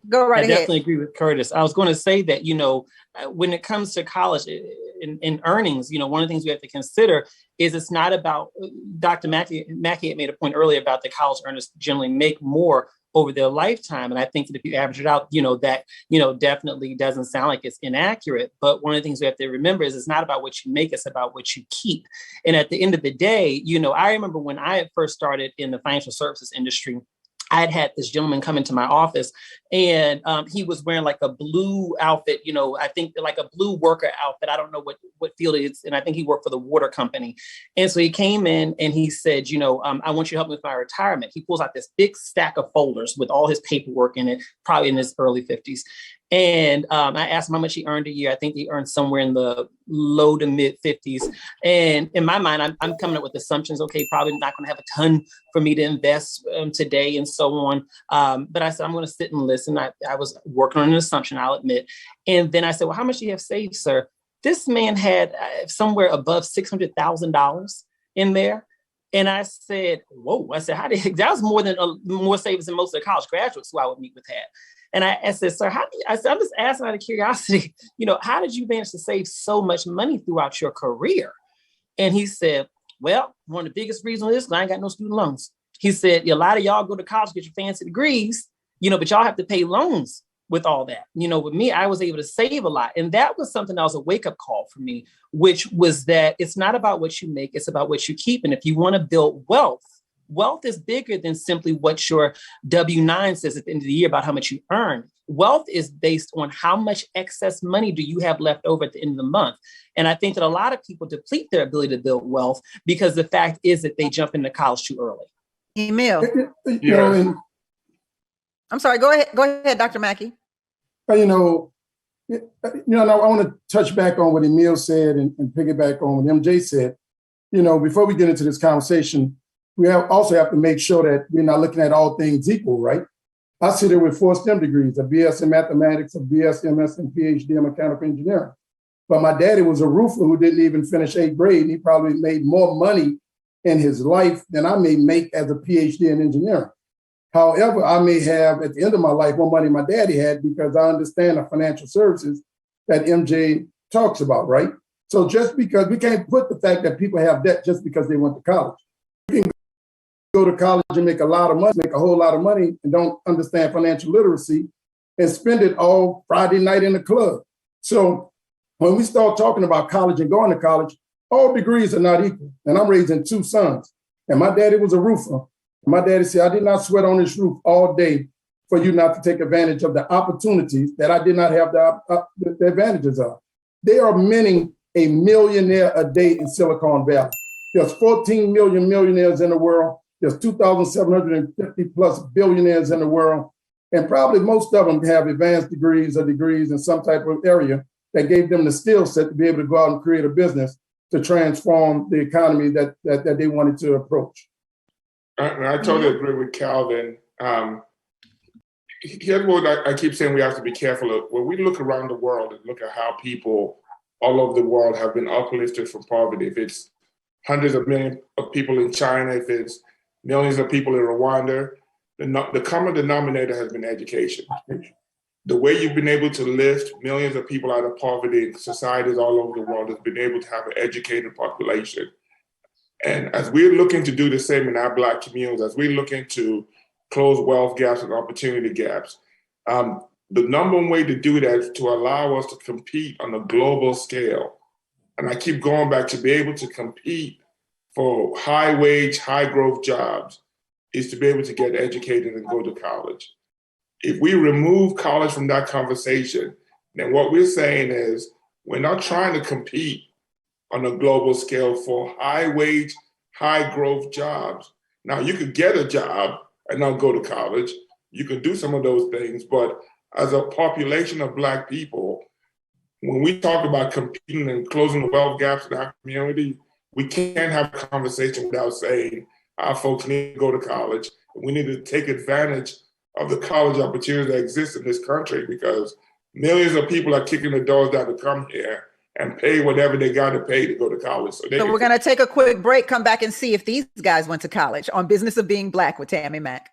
Go right I ahead. definitely agree with Curtis. I was going to say that, when it comes to college in earnings, one of the things we have to consider is it's not about, Dr. Mackey had made a point earlier about the college earners generally make more over their lifetime. And I think that if you average it out, that, definitely doesn't sound like it's inaccurate. But one of the things we have to remember is it's not about what you make, it's about what you keep. And at the end of the day, I remember when I had first started in the financial services industry, I had this gentleman come into my office and he was wearing like a blue outfit, I think like a blue worker outfit. I don't know what field it is. And I think he worked for the water company. And so he came in and he said, I want you to help me with my retirement. He pulls out this big stack of folders with all his paperwork in it, probably in his early 50s. And I asked him how much he earned a year. I think he earned somewhere in the low to mid 50s. And in my mind, I'm coming up with assumptions. Okay, probably not going to have a ton for me to invest today and so on. But I said, I'm going to sit and listen. I was working on an assumption, I'll admit. And then I said, well, how much do you have saved, sir? This man had somewhere above $600,000 in there. And I said, whoa, that was more savings than most of the college graduates who I would meet with had. And I said, sir, I'm just asking out of curiosity, how did you manage to save so much money throughout your career? And he said, well, one of the biggest reasons is I ain't got no student loans. He said, a lot of y'all go to college, get your fancy degrees, but y'all have to pay loans with all that. With me, I was able to save a lot. And that was something that was a wake-up call for me, which was that it's not about what you make, it's about what you keep. And if you want to build wealth is bigger than simply what your W-9 says at the end of the year about how much you earn. Wealth is based on how much excess money do you have left over at the end of the month. And I think that a lot of people deplete their ability to build wealth because the fact is that they jump into college too early. Emil. I'm sorry, go ahead, Dr. Mackey. I want to touch back on what Emil said and piggyback on what MJ said. Before we get into this conversation, we also have to make sure that we're not looking at all things equal, right? I sit here with 4 STEM degrees, a BS in mathematics, a BS, MS, and PhD in mechanical engineering. But my daddy was a roofer who didn't even finish 8th grade. He probably made more money in his life than I may make as a PhD in engineering. However, I may have at the end of my life more money my daddy had because I understand the financial services that MJ talks about, right? So just because we can't put the fact that people have debt just because they went to college. You can go to college and make a lot of money, make a whole lot of money and don't understand financial literacy and spend it all Friday night in the club. So when we start talking about college and going to college, all degrees are not equal. And I'm raising 2 sons. And my daddy was a roofer. My daddy said, I did not sweat on this roof all day for you not to take advantage of the opportunities that I did not have the advantages of. They are minting a millionaire a day in Silicon Valley. There's 14 million millionaires in the world. There's 2,750 plus billionaires in the world. And probably most of them have advanced degrees or degrees in some type of area that gave them the skill set to be able to go out and create a business to transform the economy that they wanted to approach. I totally agree with Calvin. Here's what I keep saying we have to be careful of. When we look around the world and look at how people all over the world have been uplifted from poverty, if it's hundreds of millions of people in China, if it's millions of people in Rwanda, the common denominator has been education. The way you've been able to lift millions of people out of poverty in societies all over the world has been able to have an educated population. And as we're looking to do the same in our Black communities, as we're looking to close wealth gaps and opportunity gaps, the number one way to do that is to allow us to compete on a global scale. And I keep going back to be able to compete for high wage, high growth jobs is to be able to get educated and go to college. If we remove college from that conversation, then what we're saying is we're not trying to compete on a global scale for high wage, high growth jobs. Now you could get a job and not go to college. You can do some of those things, but as a population of Black people, when we talk about competing and closing the wealth gaps in our community, we can't have a conversation without saying our folks need to go to college. We need to take advantage of the college opportunities that exist in this country because millions of people are kicking the doors down to come here and pay whatever they got to pay to go to college. So we're going to take a quick break, come back and see if these guys went to college on Business of Being Black with Tammi Mac.